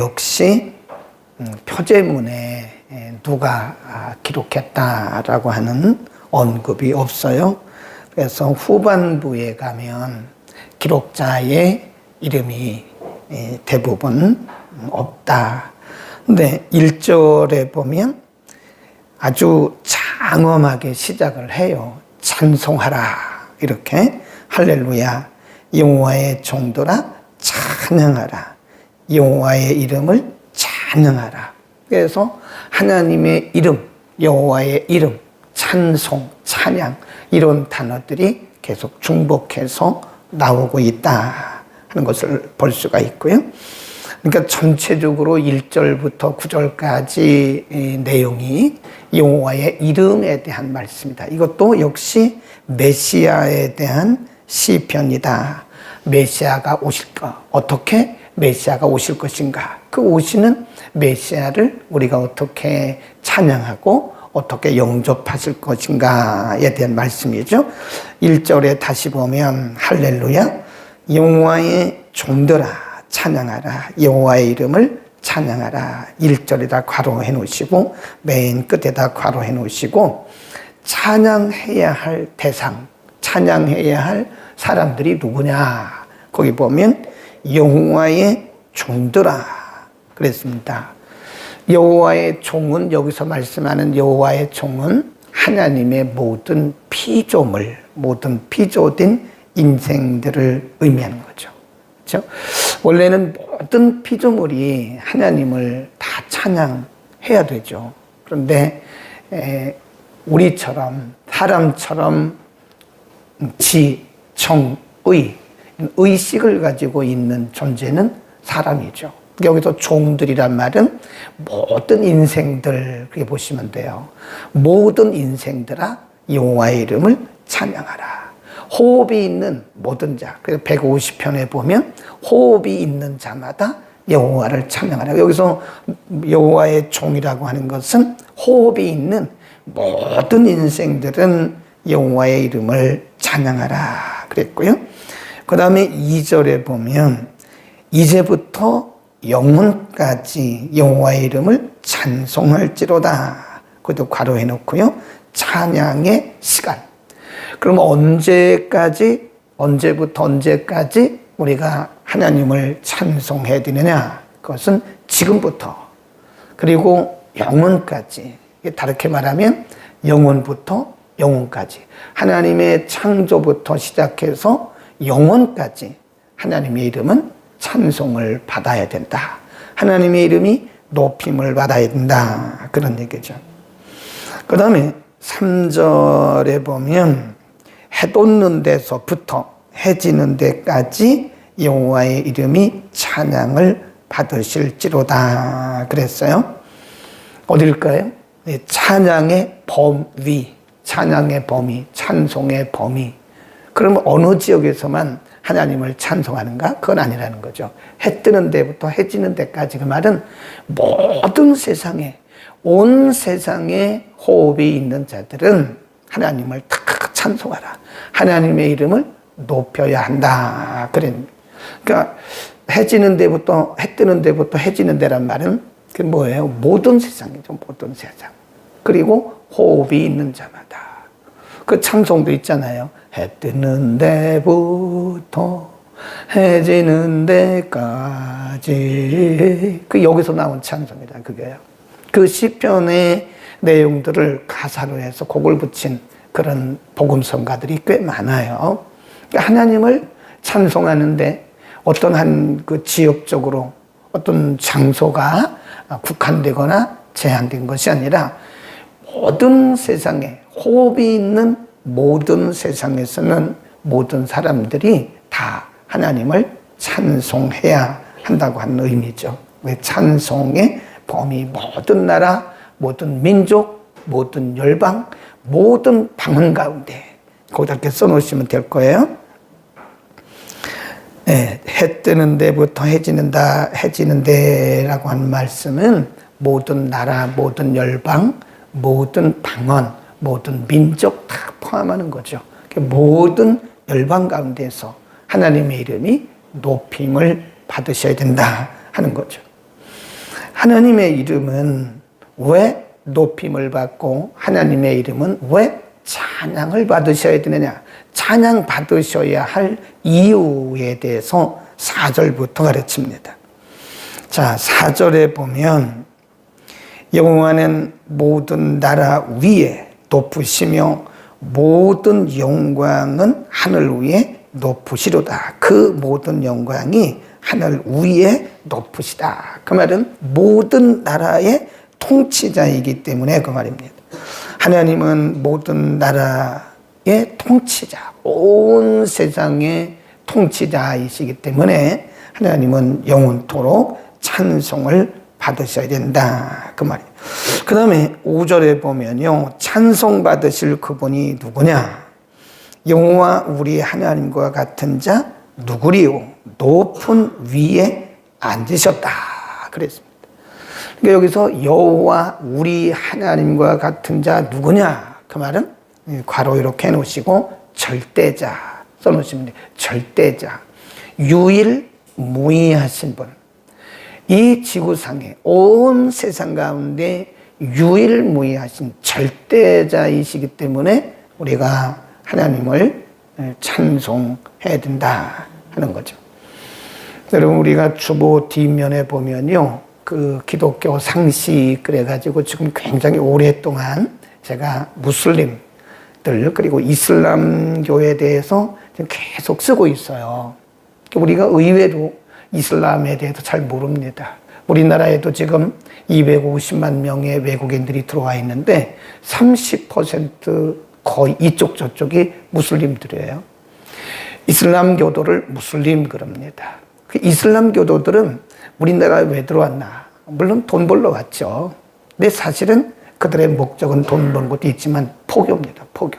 역시 표제문에 누가 기록했다라고 하는 언급이 없어요. 그래서 후반부에 가면 기록자의 이름이 대부분 없다. 근데 1절에 보면 아주 장엄하게 시작을 해요. 찬송하라, 이렇게. 할렐루야, 여호와의 종들아 찬양하라, 여호와의 이름을 찬양하라. 그래서 하나님의 이름, 여호와의 이름, 찬송, 찬양, 이런 단어들이 계속 중복해서 나오고 있다 하는 것을 볼 수가 있고요. 그러니까 전체적으로 1절부터 9절까지 내용이 여호와의 이름에 대한 말씀이다. 이것도 역시 메시아에 대한 시편이다. 메시아가 오실까? 어떻게 메시아가 오실 것인가? 그 오시는 메시아를 우리가 어떻게 찬양하고 어떻게 영접하실 것인가에 대한 말씀이죠. 1절에 다시 보면 할렐루야, 여호와의 종들아 찬양하라, 여호와의 이름을 찬양하라. 1절에다 괄호해 놓으시고 맨 끝에다 괄호해 놓으시고 찬양해야 할 대상, 찬양해야 할 사람들이 누구냐? 거기 보면 여호와의 종들아 그랬습니다. 여호와의 종은, 여기서 말씀하는 여호와의 종은 하나님의 모든 피조물, 모든 피조된 인생들을 의미하는 거죠. 그렇죠? 원래는 모든 피조물이 하나님을 다 찬양해야 되죠. 그런데 우리처럼, 사람처럼 지, 정, 의식을 가지고 있는 존재는 사람이죠. 여기서 종들이란 말은 모든 인생들, 그렇게 보시면 돼요. 모든 인생들아 여호와의 이름을 찬양하라. 호흡이 있는 모든 자, 그래서 150편에 보면 호흡이 있는 자마다 여호와를 찬양하라. 여기서 여호와의 종이라고 하는 것은 호흡이 있는 모든 인생들은 여호와의 이름을 찬양하라 그랬고요. 그 다음에 2절에 보면 이제부터 영혼까지 여호와의 이름을 찬송할지로다. 그것도 괄호해 놓고요. 찬양의 시간. 그럼 언제부터 언제까지 우리가 하나님을 찬송해야 되느냐? 그것은 지금부터. 그리고 영혼까지. 다르게 말하면 영혼부터 영혼까지. 하나님의 창조부터 시작해서 영혼까지 하나님의 이름은 찬송을 받아야 된다. 하나님의 이름이 높임을 받아야 된다. 그런 얘기죠. 그 다음에 3절에 보면 해 돋는 데서부터 해 지는 데까지 여호와의 이름이 찬양을 받으실지로다 그랬어요. 어딜까요? 찬양의 범위, 찬양의 범위, 찬송의 범위. 그러면 어느 지역에서만 하나님을 찬송하는가? 그건 아니라는 거죠. 해 뜨는 데부터 해 지는 데까지, 그 말은 모든 세상에, 온 세상에 호흡이 있는 자들은 하나님을 다 찬송하라. 하나님의 이름을 높여야 한다. 그러니까 해 지는 데부터, 해 뜨는 데부터 해 지는 데란 말은 그게 뭐예요? 모든 세상이죠. 모든 세상. 그리고 호흡이 있는 자마다. 그 찬송도 있잖아요. 해 뜨는 데부터 해 지는 데까지. 그 여기서 나온 찬송이다. 그게요. 그 시편의 내용들을 가사로 해서 곡을 붙인 그런 복음성가들이 꽤 많아요. 그러니까 하나님을 찬송하는데 어떤 한 그 지역적으로 어떤 장소가 국한되거나 제한된 것이 아니라 모든 세상에, 호흡이 있는 모든 세상에서는 모든 사람들이 다 하나님을 찬송해야 한다고 하는 의미죠. 왜? 찬송의 범위, 모든 나라, 모든 민족, 모든 열방, 모든 방언 가운데 거기다 이렇게 써놓으시면 될 거예요. 네, 해 뜨는 데부터 해 지는 데라고 하는 말씀은 모든 나라, 모든 열방, 모든 방언, 모든 민족 다 포함하는 거죠. 모든 열방 가운데서 하나님의 이름이 높임을 받으셔야 된다 하는 거죠. 하나님의 이름은 왜 높임을 받고 하나님의 이름은 왜 찬양을 받으셔야 되느냐? 찬양 받으셔야 할 이유에 대해서 4절부터 가르칩니다. 자, 4절에 보면 여호와는 모든 나라 위에 높으시며 모든 영광은 하늘 위에 높으시로다. 그 모든 영광이 하늘 위에 높으시다. 그 말은 모든 나라의 통치자이기 때문에 그 말입니다. 하나님은 모든 나라의 통치자, 온 세상의 통치자이시기 때문에 하나님은 영원토록 찬송을 받으셔야 된다. 그 말이에요. 그 다음에 5절에 보면요. 찬송 받으실 그분이 누구냐? 여호와 우리 하나님과 같은 자 누구리요? 높은 위에 앉으셨다. 그랬습니다. 그러니까 여기서 여호와 우리 하나님과 같은 자 누구냐? 그 말은 괄호 이렇게 해놓으시고 절대자 써놓으시면 돼요. 절대자. 유일무이하신 분. 이 지구상에 온 세상 가운데 유일무이하신 절대자이시기 때문에 우리가 하나님을 찬송해야 된다 하는 거죠. 여러분 우리가 주보 뒷면에 보면요. 그 기독교 상식 그래가지고 지금 굉장히 오랫동안 제가 무슬림들 그리고 이슬람교에 대해서 지금 계속 쓰고 있어요. 우리가 의외로 이슬람에 대해서 잘 모릅니다. 우리나라에도 지금 250만 명의 외국인들이 들어와 있는데 30% 거의 이쪽 저쪽이 무슬림들이에요. 이슬람교도를 무슬림 그럽니다. 그 이슬람교도들은 우리나라에 왜 들어왔나? 물론 돈 벌러 왔죠. 근데 사실은 그들의 목적은 돈 버는 것도 있지만 포교입니다. 포교.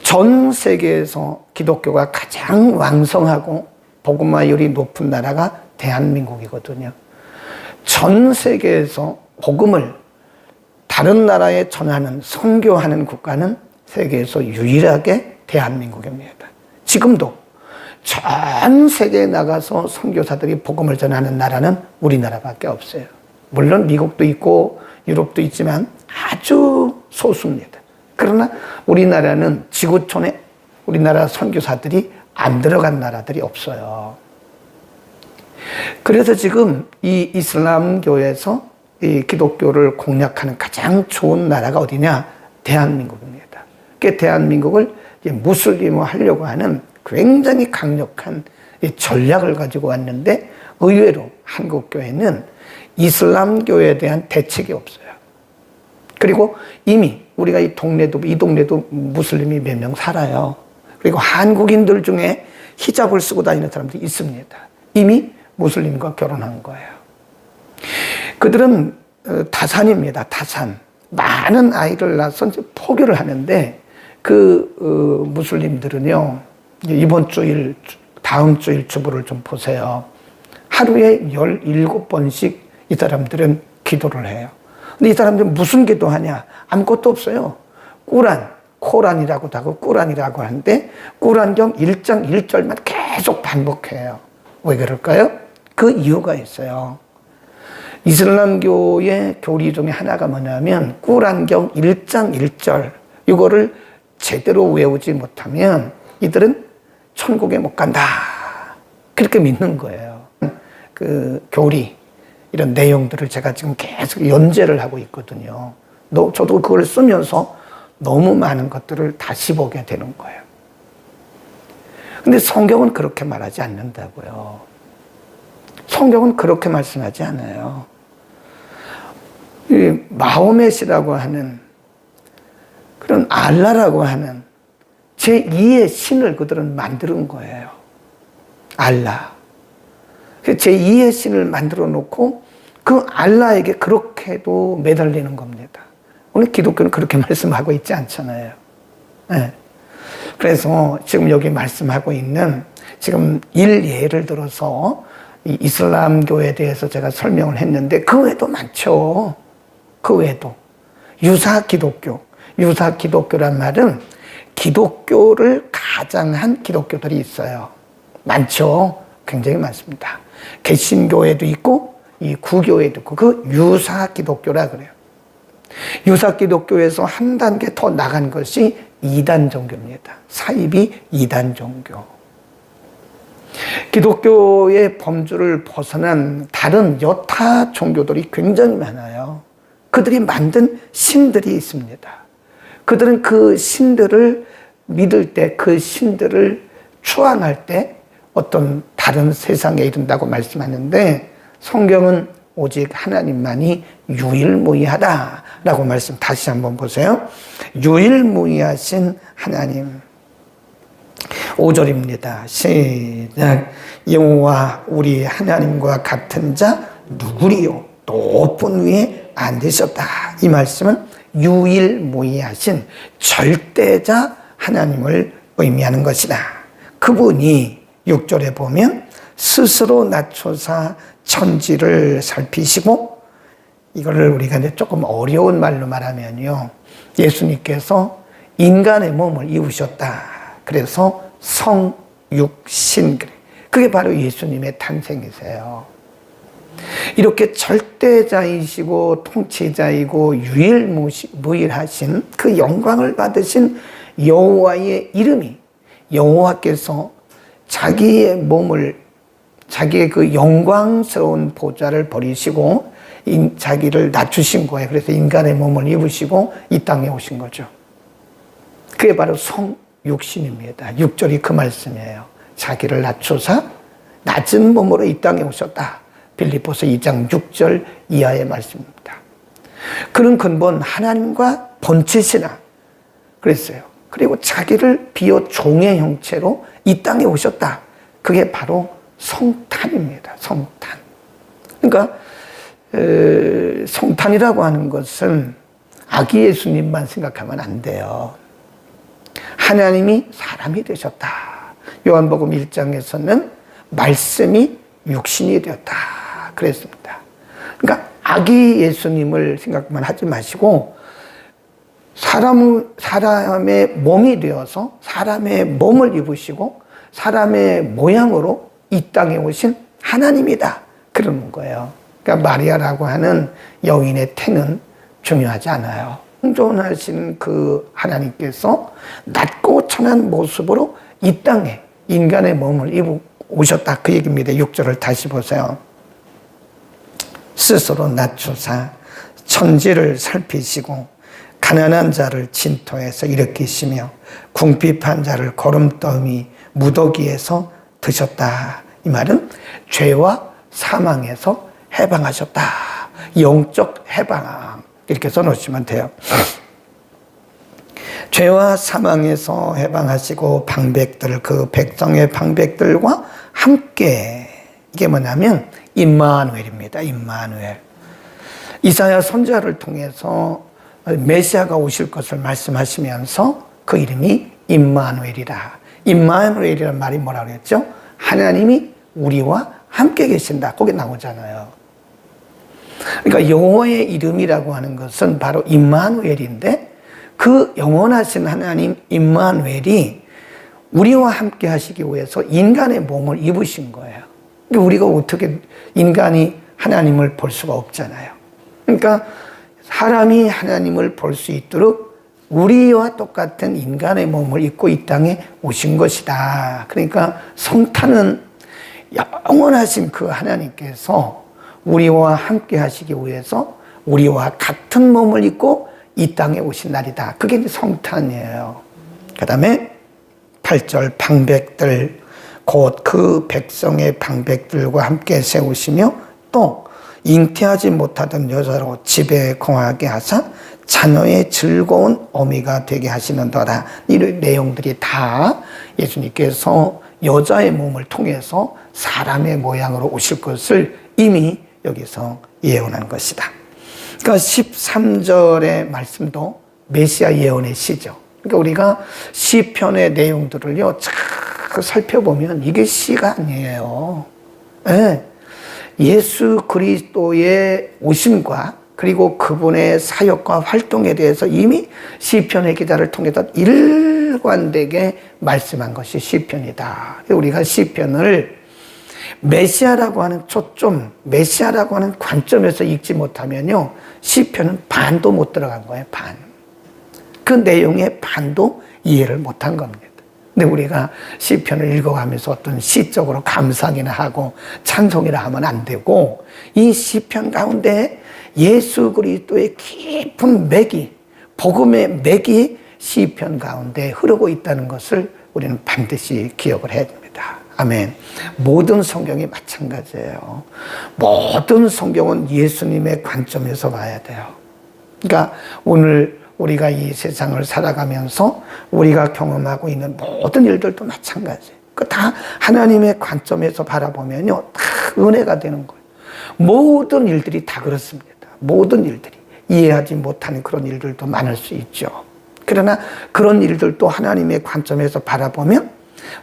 전 세계에서 기독교가 가장 왕성하고 복음화율이 높은 나라가 대한민국이거든요. 전 세계에서 복음을 다른 나라에 전하는 선교하는 국가는 세계에서 유일하게 대한민국입니다. 지금도 전 세계에 나가서 선교사들이 복음을 전하는 나라는 우리나라밖에 없어요. 물론 미국도 있고 유럽도 있지만 아주 소수입니다. 그러나 우리나라는 지구촌에 우리나라 선교사들이 안 들어간 나라들이 없어요. 그래서 지금 이 이슬람교에서 이 기독교를 공략하는 가장 좋은 나라가 어디냐? 대한민국입니다. 그 대한민국을 무슬림화 하려고 하는 굉장히 강력한 전략을 가지고 왔는데 의외로 한국교회는 이슬람교에 대한 대책이 없어요. 그리고 이미 우리가 이 동네도 무슬림이 몇 명 살아요. 그리고 한국인들 중에 히잡을 쓰고 다니는 사람들이 있습니다. 이미 무슬림과 결혼한 거예요. 그들은 다산입니다. 다산. 많은 아이를 낳아서 이제 포교를 하는데 그 무슬림들은요. 이번 주일, 다음 주일 주보를 좀 보세요. 하루에 17번씩 이 사람들은 기도를 해요. 근데 이 사람들은 무슨 기도하냐? 아무것도 없어요. 코란이라고도 하고 꾸란이라고 하는데 꾸란경 1장 1절만 계속 반복해요. 왜 그럴까요? 그 이유가 있어요. 이슬람교의 교리 중에 하나가 뭐냐면 꾸란경 1장 1절 이거를 제대로 외우지 못하면 이들은 천국에 못 간다. 그렇게 믿는 거예요. 그 교리 이런 내용들을 제가 지금 계속 연재를 하고 있거든요. 저도 그걸 쓰면서 너무 많은 것들을 다시 보게 되는 거예요. 근데 성경은 그렇게 말하지 않는다고요. 성경은 그렇게 말씀하지 않아요. 이 마호멧이라고 하는 그런 알라라고 하는 제2의 신을 그들은 만드는 거예요. 알라. 제2의 신을 만들어 놓고 그 알라에게 그렇게도 매달리는 겁니다. 오늘 기독교는 그렇게 말씀하고 있지 않잖아요. 네. 그래서 지금 여기 말씀하고 있는 지금 예를 들어서 이 이슬람교에 대해서 제가 설명을 했는데 그 외에도 많죠. 그 외에도 유사 기독교란 말은 기독교를 가장한 기독교들이 있어요. 많죠. 굉장히 많습니다. 개신교에도 있고 이 구교에도 있고 그 유사 기독교라 그래요. 유사 기독교에서 한 단계 더 나간 것이 이단 종교입니다. 사이비 이단 종교. 기독교의 범주를 벗어난 다른 여타 종교들이 굉장히 많아요. 그들이 만든 신들이 있습니다. 그들은 그 신들을 믿을 때, 그 신들을 추앙할 때 어떤 다른 세상에 이른다고 말씀하는데, 성경은 오직 하나님만이 유일무이하다라고 말씀. 다시 한번 보세요. 유일무이하신 하나님. 5절입니다. 시작. 여호와 우리 하나님과 같은 자 누구리요? 높은 위에 앉으셨다. 이 말씀은 유일무이하신 절대자 하나님을 의미하는 것이다. 그분이 6절에 보면 스스로 낮춰사 천지를 살피시고, 이거를 우리가 이제 조금 어려운 말로 말하면요, 예수님께서 인간의 몸을 입으셨다. 그래서 성육신, 그게 바로 예수님의 탄생이세요. 이렇게 절대자이시고 통치자이고 유일무이하신 그 영광을 받으신 여호와의 이름이, 여호와께서 자기의 몸을, 자기의 그 영광스러운 보좌를 버리시고 자기를 낮추신 거예요. 그래서 인간의 몸을 입으시고 이 땅에 오신 거죠. 그게 바로 성육신입니다. 6절이 그 말씀이에요. 자기를 낮추사 낮은 몸으로 이 땅에 오셨다. 빌립보서 2장 6절 이하의 말씀입니다. 그런 근본 하나님과 번치시나 그랬어요. 그리고 자기를 비어 종의 형체로 이 땅에 오셨다. 그게 바로 성탄입니다. 성탄. 그러니까 성탄이라고 하는 것은 아기 예수님만 생각하면 안 돼요. 하나님이 사람이 되셨다. 요한복음 1장에서는 말씀이 육신이 되었다. 그랬습니다. 그러니까 아기 예수님을 생각만 하지 마시고 사람의 몸이 되어서 사람의 몸을 입으시고 사람의 모양으로 이 땅에 오신 하나님이다. 그러는 거예요. 그러니까 마리아라고 하는 여인의 태는 중요하지 않아요. 공존하신 그 하나님께서 낮고 천한 모습으로 이 땅에 인간의 몸을 입고 오셨다. 그 얘기입니다. 6절을 다시 보세요. 스스로 낮추사 천지를 살피시고 가난한 자를 진토에서 일으키시며 궁핍한 자를 거름더미 무더기에서 드셨다. 이 말은 죄와 사망에서 해방하셨다. 영적 해방, 이렇게 써놓으시면 돼요. 죄와 사망에서 해방하시고 방백들, 그 백성의 방백들과 함께, 이게 뭐냐면 임마누엘입니다. 임마누엘. 이사야 선지자를 통해서 메시아가 오실 것을 말씀하시면서 그 이름이 임마누엘이라. 임마누엘이라는 말이 뭐라고 그랬죠? 하나님이 우리와 함께 계신다. 거기 나오잖아요. 그러니까 여호와의 이름이라고 하는 것은 바로 임마누엘인데, 그 영원하신 하나님 임마누엘이 우리와 함께 하시기 위해서 인간의 몸을 입으신 거예요. 그러니까 우리가 어떻게 인간이 하나님을 볼 수가 없잖아요. 그러니까 사람이 하나님을 볼 수 있도록 우리와 똑같은 인간의 몸을 입고 이 땅에 오신 것이다. 그러니까 성탄은 영원하신 그 하나님께서 우리와 함께 하시기 위해서 우리와 같은 몸을 입고 이 땅에 오신 날이다. 그게 이제 성탄이에요. 그 다음에 8절 방백들, 곧 그 백성의 방백들과 함께 세우시며 또 잉태하지 못하던 여자로 집에 거하게 하사 자녀의 즐거운 어미가 되게 하시는도다. 이런 내용들이 다 예수님께서 여자의 몸을 통해서 사람의 모양으로 오실 것을 이미 여기서 예언한 것이다. 그러니까 13절의 말씀도 메시아 예언의 시죠. 그러니까 우리가 시편의 내용들을요, 잘 살펴보면 이게 시가 아니에요. 네. 예수 그리스도의 오심과 그리고 그분의 사역과 활동에 대해서 이미 시편의 기자를 통해서 일관되게 말씀한 것이 시편이다. 우리가 시편을 메시아라고 하는 초점, 메시아라고 하는 관점에서 읽지 못하면요, 시편은 반도 못 들어간 거예요, 반. 그 내용의 반도 이해를 못한 겁니다. 근데 우리가 시편을 읽어가면서 어떤 시적으로 감상이나 하고 찬송이나 하면 안 되고, 이 시편 가운데 예수 그리스도의 깊은 맥이, 복음의 맥이 시편 가운데 흐르고 있다는 것을 우리는 반드시 기억을 해야 됩니다. 아멘. 모든 성경이 마찬가지예요. 모든 성경은 예수님의 관점에서 봐야 돼요. 그러니까 오늘 우리가 이 세상을 살아가면서 우리가 경험하고 있는 모든 일들도 마찬가지예요. 그 다 하나님의 관점에서 바라보면요, 다 은혜가 되는 거예요. 모든 일들이 다 그렇습니다. 모든 일들이. 이해하지 못하는 그런 일들도 많을 수 있죠. 그러나 그런 일들도 하나님의 관점에서 바라보면,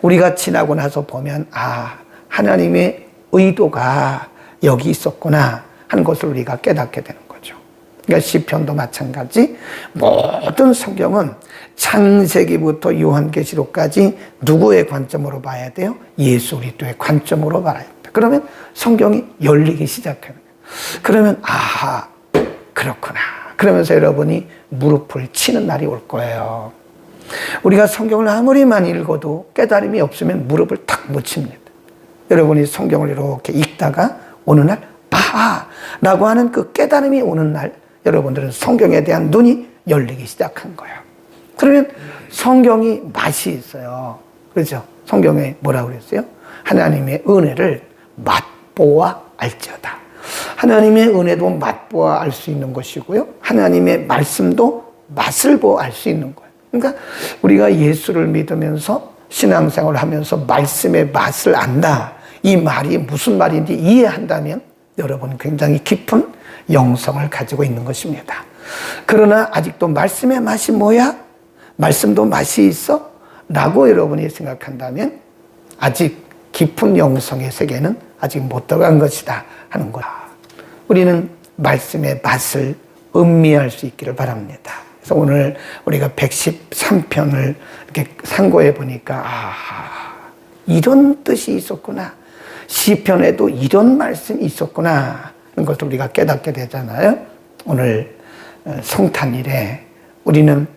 우리가 지나고 나서 보면, 아, 하나님의 의도가 여기 있었구나 하는 것을 우리가 깨닫게 되는 거죠. 그러니까 시편도 마찬가지, 모든 성경은 창세기부터 요한계시록까지 누구의 관점으로 봐야 돼요? 예수 그리스도의 관점으로 봐야 됩니다. 그러면 성경이 열리기 시작해요. 그러면 아하, 그렇구나. 그러면서 여러분이 무릎을 치는 날이 올 거예요. 우리가 성경을 아무리 많이 읽어도 깨달음이 없으면 무릎을 탁 못 칩니다. 여러분이 성경을 이렇게 읽다가 어느 날 라고 하는 그 깨달음이 오는 날, 여러분들은 성경에 대한 눈이 열리기 시작한 거예요. 그러면 성경이 맛이 있어요. 그렇죠? 성경에 뭐라고 그랬어요? 하나님의 은혜를 맛보아 알지어다. 하나님의 은혜도 맛보아 알 수 있는 것이고요, 하나님의 말씀도 맛을 보아 알 수 있는 거예요. 그러니까 우리가 예수를 믿으면서 신앙생활을 하면서 말씀의 맛을 안다, 이 말이 무슨 말인지 이해한다면 여러분은 굉장히 깊은 영성을 가지고 있는 것입니다. 그러나 아직도 말씀의 맛이 뭐야? 말씀도 맛이 있어? 라고 여러분이 생각한다면 아직 깊은 영성의 세계는 아직 못 들어간 것이다 하는 거야. 우리는 말씀의 맛을 음미할 수 있기를 바랍니다. 그래서 오늘 우리가 113편을 이렇게 상고해 보니까, 이런 뜻이 있었구나. 시편에도 이런 말씀이 있었구나 하는 것을 우리가 깨닫게 되잖아요. 오늘 성탄일에 우리는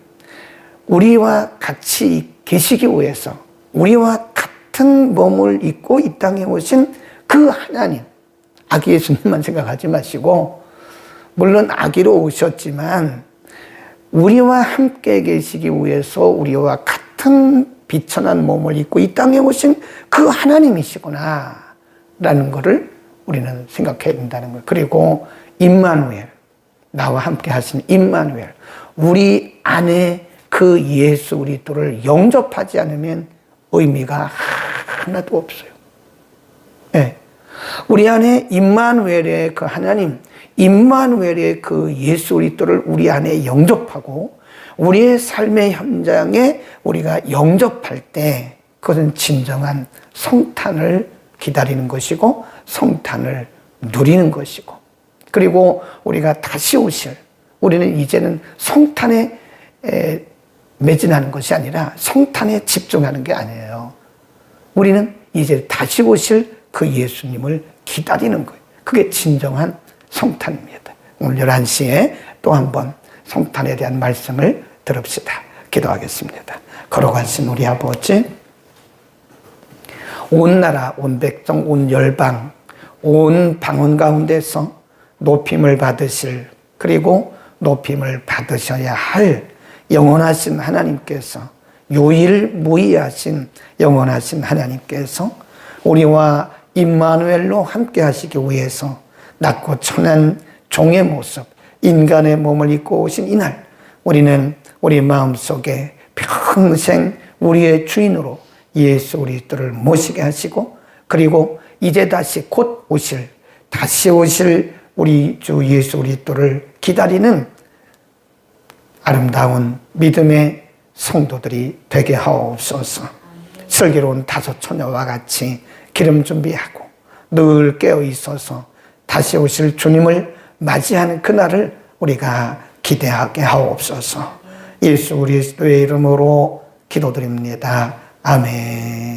우리와 같이 계시기 위해서, 우리와 같은 몸을 입고 이 땅에 오신 그 하나님, 아기 예수님만 생각하지 마시고, 물론 아기로 오셨지만 우리와 함께 계시기 위해서 우리와 같은 비천한 몸을 입고 이 땅에 오신 그 하나님이시구나 라는 것을 우리는 생각해야 된다는 거예요. 그리고 임마누엘, 나와 함께 하신 임마누엘, 우리 안에 그 예수 그리스도를 영접하지 않으면 의미가 하나도 없어요. 네. 우리 안에 임마누엘의 그 하나님, 임마누엘의 그 예수 그리스도를 우리 안에 영접하고 우리의 삶의 현장에 우리가 영접할 때, 그것은 진정한 성탄을 기다리는 것이고 성탄을 누리는 것이고, 그리고 우리가 다시 오실, 우리는 이제는 성탄에 매진하는 것이 아니라 성탄에 집중하는 게 아니에요. 우리는 이제 다시 오실 그 예수님을 기다리는 거예요. 그게 진정한 성탄입니다. 오늘 11시에 또 한번 성탄에 대한 말씀을 들읍시다. 기도하겠습니다. 걸어가신 우리 아버지, 온 나라, 온 백성, 온 열방, 온 방언 가운데서 높임을 받으실, 그리고 높임을 받으셔야 할 영원하신 하나님께서, 유일무이하신 영원하신 하나님께서 우리와 임마누엘로 함께 하시기 위해서 낮고 천한 종의 모습, 인간의 몸을 입고 오신 이날, 우리는 우리 마음속에 평생 우리의 주인으로 예수 그리스도를 모시게 하시고, 그리고 이제 다시 곧 오실, 다시 오실 우리 주 예수 그리스도를 기다리는 아름다운 믿음의 성도들이 되게 하옵소서. 슬기로운 다섯 처녀와 같이 기름 준비하고 늘 깨어 있어서 다시 오실 주님을 맞이하는 그날을 우리가 기대하게 하옵소서. 예수 그리스도의 이름으로 기도드립니다. 아멘.